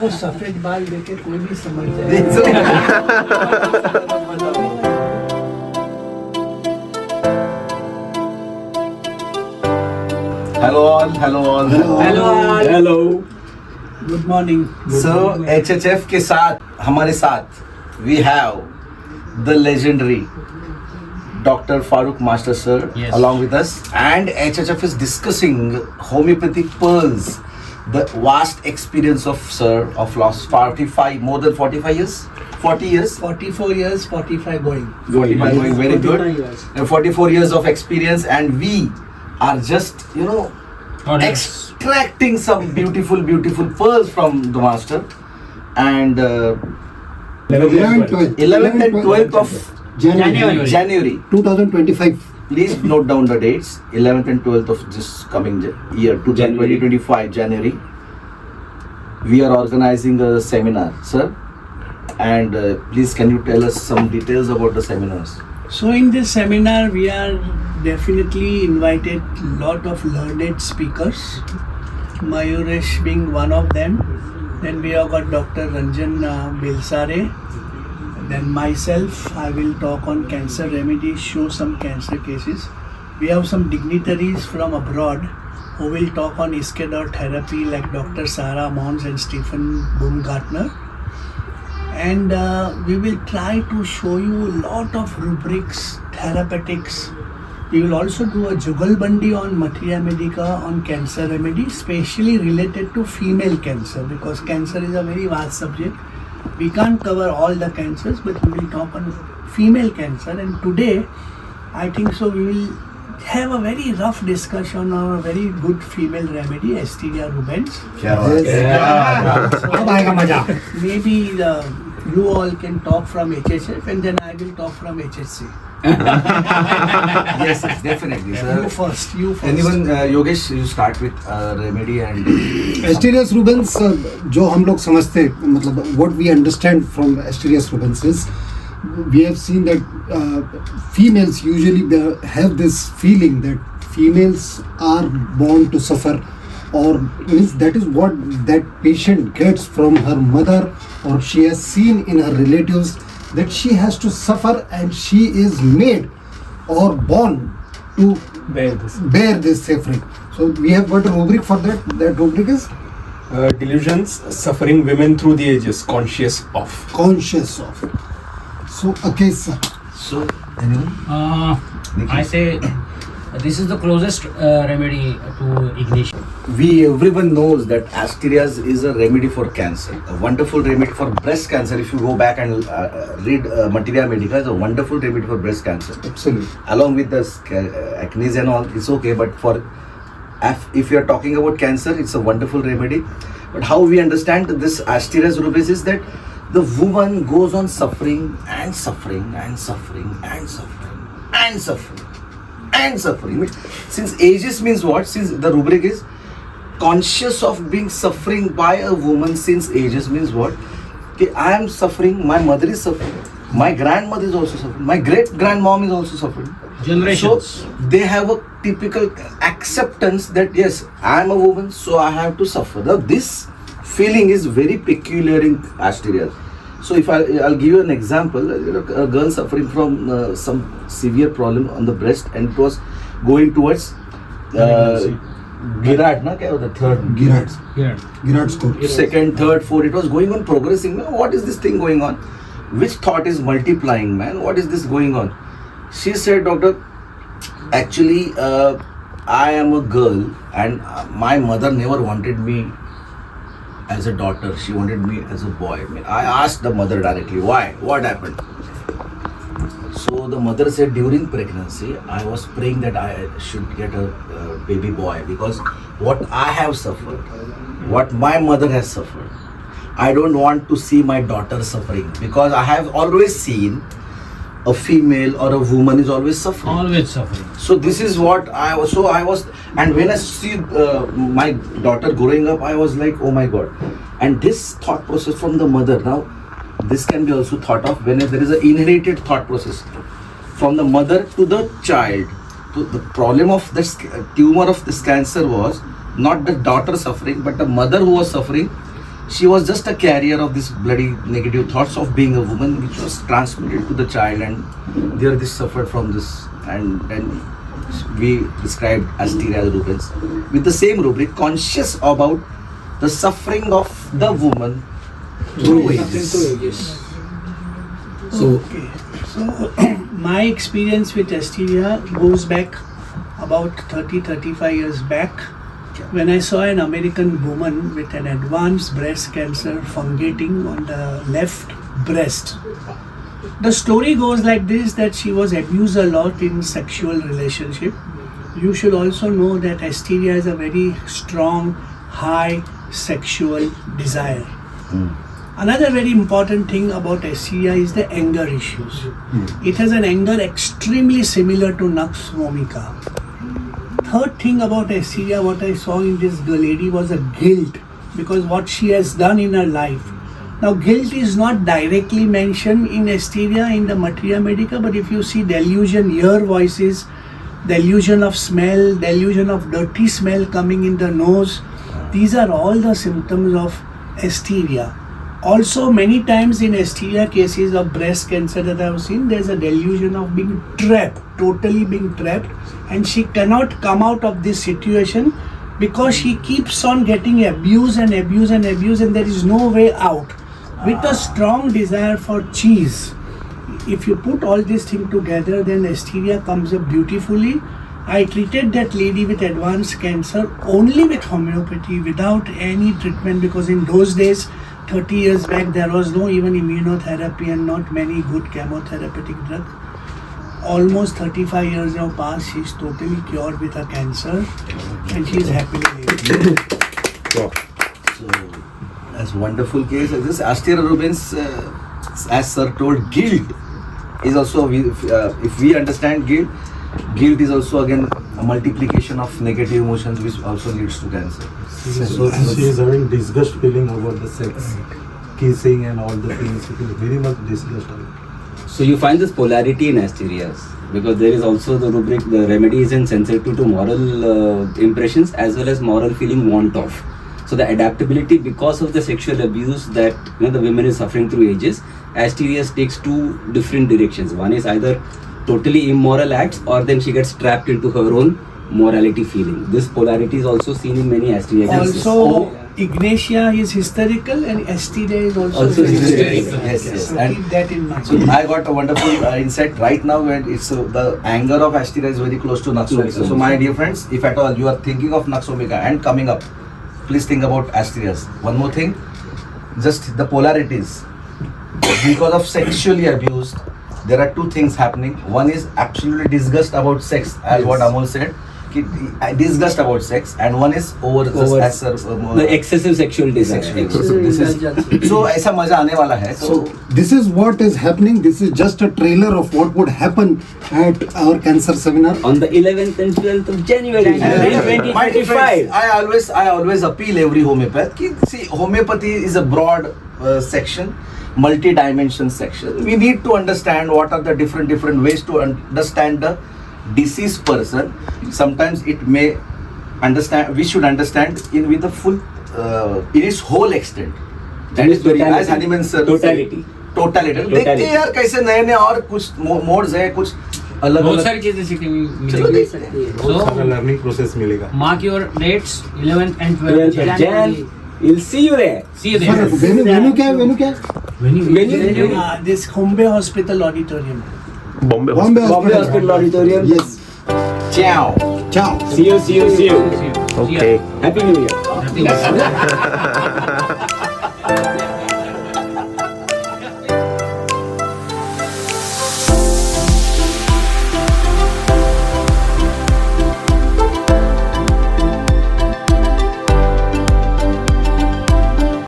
तो सफेद बाल देखे कोई भी समझ जाए। Hello all. Hello. Good morning. So HHF के साथ हमारे साथ we have the legendary Dr. Farokh Master sir along with us, and HHF is discussing homeopathic pearls, the vast experience of sir of last more than 45 years. 40 years? 44 years, 45 going. 45 going, very good. 45 years. And 44 years of experience, and we are just, extracting some beautiful pearls from the master. And 11th and 12th of January 2025. Please note down the dates. 11th and 12th of this coming year, 2025 January. We are organizing a seminar, sir. And please, can you tell us some details about the seminars? So in this seminar, we are definitely invited lot of learned speakers. Mayuresh being one of them. Then we have got Dr. Ranjan Bilsare. Then myself, I will talk on cancer remedies, show some cancer cases. We have some dignitaries from abroad who will talk on Iskador therapy like Dr. Sarah Monz and Stephan Baumgartner. And we will try to show you a lot of rubrics, therapeutics. We will also do a jugalbandi on materia medica on cancer remedy, especially related to female cancer, because cancer is a very vast subject. We can't cover all the cancers, but we will talk on female cancer. And today, I think so, we will have a very rough discussion on a very good female remedy, Asteria Reubens. Maybe you all can talk from HHF and then I will talk from HHC. Yes, definitely, sir. You first. Anyone, Yogesh, you start with remedy and Asterias Rubens, जो हम लोग समझते मतलब what we understand from Asterias Rubens is we have seen that females usually they have this feeling that females are born to suffer, or means that is what that patient gets from her mother, or she has seen in her relatives that she has to suffer and she is made or born to bear this suffering. So we have got a rubric for that. That rubric is delusions suffering women through the ages, conscious of. So okay, sir. so anyone? I say this is the closest remedy to ignition. Everyone knows that Asterias is a remedy for cancer, a wonderful remedy for breast cancer. If you go back and read Materia Medica, it's a wonderful remedy for breast cancer. Absolutely. Along with the acne and all, it's okay. But for if you are talking about cancer, it's a wonderful remedy. But how we understand this Asteria Reubens is that the woman goes on suffering and suffering and suffering and suffering and suffering and suffering. Since ages means what? Since the rubric is conscious of being suffering by a woman since ages means what? Okay, I am suffering, my mother is suffering, my grandmother is also suffering, my great grandmom is also suffering. Generations. So they have a typical acceptance that yes, I am a woman, so I have to suffer. Now this feeling is very peculiar in Asterias. So if I'll give you an example, a girl suffering from some severe problem on the breast, and it was going towards Girard, na? Kya hota? Third. Girard score. Second, third, fourth. It was going on progressing. What is this thing going on? Which thought is multiplying, man? What is this going on? She said, doctor, actually, I am a girl and my mother never wanted me as a daughter. She wanted me as a boy. I asked the mother directly, why? What happened? So the mother said, during pregnancy, I was praying that I should get a baby boy, because what I have suffered, what my mother has suffered, I don't want to see my daughter suffering, because I have always seen a female or a woman is always suffering. Always suffering. So this is what I was, and when I see my daughter growing up, I was like, oh my God. And this thought process from the mother, now this can be also thought of when there is an inherited thought process from the mother to the child. So the problem of this tumor of this cancer was not the daughter suffering, but the mother who was suffering. She was just a carrier of this bloody negative thoughts of being a woman, which was transmitted to the child, and there this suffered from this. And then we described Asteria Reubens with the same rubric, conscious about the suffering of the woman through ages. So my experience with Asteria goes back about 30-35 years back, when I saw an American woman with an advanced breast cancer fungating on the left breast. The story goes like this, that she was abused a lot in sexual relationship. You should also know that Asteria is a very strong, high sexual desire. Another very important thing about Asteria is the anger issues. It has an anger extremely similar to Nux vomica. Third thing about Asteria, what I saw in this lady was a guilt, because what she has done in her life. Now guilt is not directly mentioned in Asteria in the Materia Medica, but if you see delusion, ear voices, delusion of smell, delusion of dirty smell coming in the nose, these are all the symptoms of Asteria. Also, many times in Asteria cases of breast cancer that I have seen, there is a delusion of being trapped, totally being trapped, and she cannot come out of this situation because she keeps on getting abused and abused and abused, and there is no way out. With a strong desire for cheese, if you put all these things together, then Asteria comes up beautifully. I treated that lady with advanced cancer only with homeopathy, without any treatment, because in those days, 30 years back, there was no even immunotherapy and not many good chemotherapeutic drugs. Almost 35 years have passed, she's totally cured with her cancer and she's happily living. So, as wonderful case as this, Asteria Reubens, as sir told, guilt is also, if we understand guilt is also again a multiplication of negative emotions, which also leads to cancer. So she is having disgust feeling about the sex, kissing and all the things. It is very much disgust. So you find this polarity in Asterias, because there is also the rubric, the remedy is insensitive to moral impressions as well as moral feeling want of. So the adaptability because of the sexual abuse that the women is suffering through ages, Asterias takes two different directions. One is either totally immoral acts, or then she gets trapped into her own morality feeling. This polarity is also seen in many Asteria cases. Also, Ignatia is hysterical and Asteria is also hysterical. Yes. So And keep that in mind. so I got a wonderful insight right now, when it's the anger of Asteria is very close to Nux vomica. So my dear friends, if at all you are thinking of Nux vomica and coming up, please think about Asterias. One more thing, just the polarities. Because of sexually abused, there are two things happening. One is absolutely disgust about sex, as what Amol said. Disgust about sex, and one is the excessive sexual desire. So ऐसा मजा आने वाला है. So this is what is happening. This is just a trailer of what would happen at our cancer seminar On the 11th and 12th of January My dear 2025. friends, I always appeal every homeopath. See, homeopathy is a broad section, multi-dimension section. We need to understand what are the different ways to understand the deceased person. Sometimes it may understand. We should understand in with the full, in its whole extent. That is very, as Haniman sir Totality. Totality. देखते हैं यार कैसे नए और कुछ modes है, कुछ अलग बहुत अलग. सारी चीजें सीखने चलो मिलेगी. देखते हैं. बहुत सारा So लर्निंग प्रोसेस मिलेगा. mark your dates 11th and 12th 12th of Jan. We'll see you there. See you Sir, there. venue क्या है? Venue? This Bombay Hospital Auditorium. Bombay Bombay Hospital Auditorium. Yes. Ciao. Ciao. See you. See you. Okay. Happy New Year. Happy New Year.